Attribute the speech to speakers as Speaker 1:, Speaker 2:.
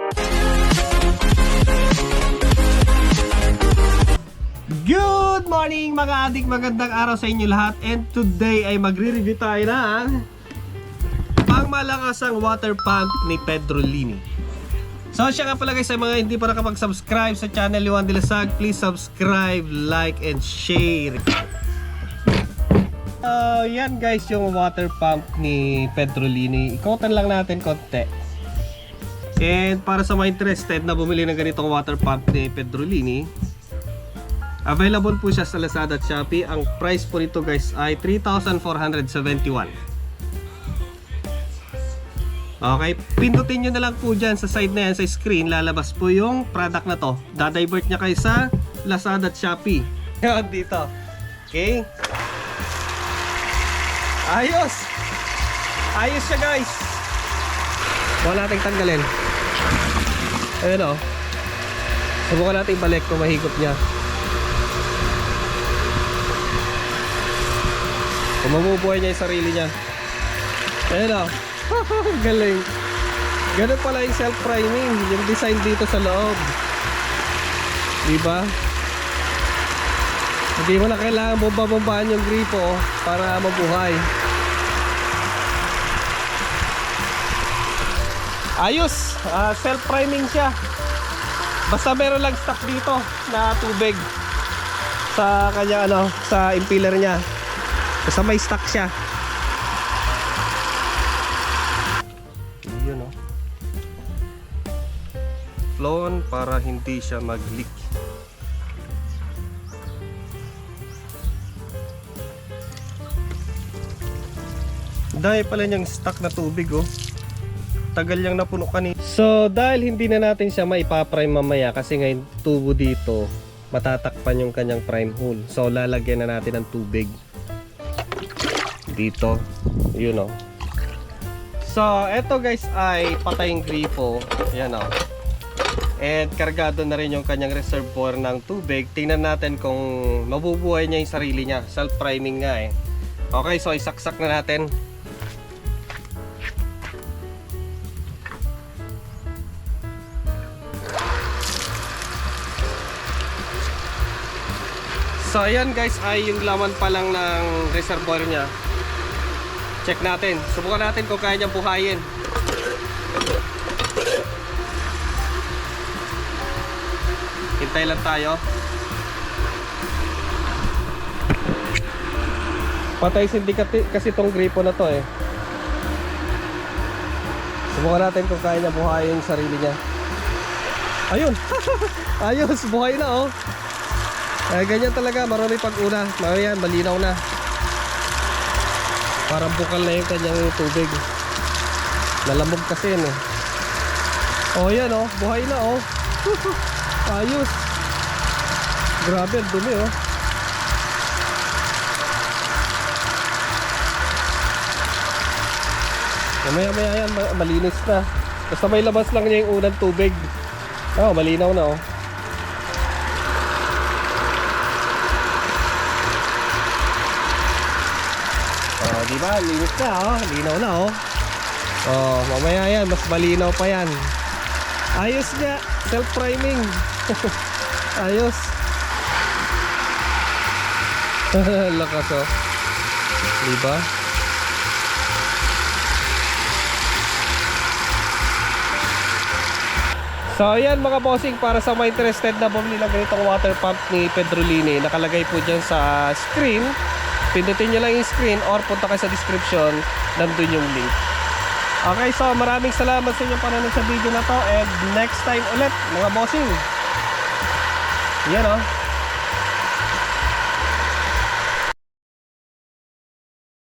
Speaker 1: Good morning mga adik, magandang araw sa inyo lahat. And today ay magre-review tayo ng pangmalakasang water pump ni Pedrolini. So siya nga pala guys, sa mga hindi pa nakapag-subscribe sa channel ni Juan de la Sague, please subscribe, like, and share. Yan guys yung water pump ni Pedrolini. Ikotan lang natin konti. And para sa mga interested na bumili ng ganitong water pump ni Pedrolini, available po siya sa Lazada at Shopee. Ang price po nito guys ay 3,471. Okay, pindutin nyo na lang po dyan sa side na yan, sa screen, lalabas po yung product na to. Dadivert niya kayo sa Lazada at Shopee. Yan dito. Okay. Ayos! Ayos siya guys. Wala nating tanggalin. Ayun o. Subukan natin ibalik kung mahigop niya. Kung mabubuhay niya yung sarili niya. Ayun o. Galing. Ganun pala yung self-priming, yung design dito sa loob. Diba? Hindi mo na kailangan bomba-bombahan yung gripo para mabuhay. Ayos! Self-priming siya. Basta meron lang stock dito na tubig sa kanya sa impeller niya. Basta may stock siya. Yun o. Flow on para hindi siya mag-leak. Dahil pala niyang stock na tubig oh. Tagal niyang napuno kanina. So dahil hindi na natin siya maipaprime mamaya kasi ngayon tubo dito, matatakpan yung kanyang prime hole. So lalagyan na natin ng tubig dito, yun o. So eto guys ay patayong gripo. Yan o. And kargado na rin yung kanyang reservoir ng tubig. Tingnan natin kung mabubuhay niya yung sarili niya. Self-priming nga eh. Okay, so isaksak na natin. So ayan guys ay yung laman pa lang ng reservoir niya. Check natin. Subukan natin kung kaya niyang buhayin. Hintay lang tayo. Patay sindikat kasi tong gripo na to eh. Subukan natin kung kaya niya buhayin yung sarili niya. Ayun. Ayos, buhay na oh. Ganyan talaga, marami pag-una. Mamaya malinaw na. Parang bukal na yung kanyang tubig. Nalamog kasi yun eh. Oh yan oh, buhay na oh. Ayos. Grabe, dumi oh. Mamaya yan, malinis na. Basta may labas lang niya yung unang tubig. Oh, malinaw na oh. Diba? Linis na oh. Linaw na oh. Oh, mamaya yan. Mas malinaw pa yan. Ayos niya. Self-priming. Ayos. Lakas oh. Diba? So ayan mga bossing, para sa mga interested na bumili ng ganitong water pump ni Pedrolini, nakalagay po dyan sa screen. Pindutin nyo lang yung screen or punta kayo sa description, nandun yung link. Okay, so maraming salamat sa inyong panonood sa video na to. And next time ulit mga bossing. Yan oh.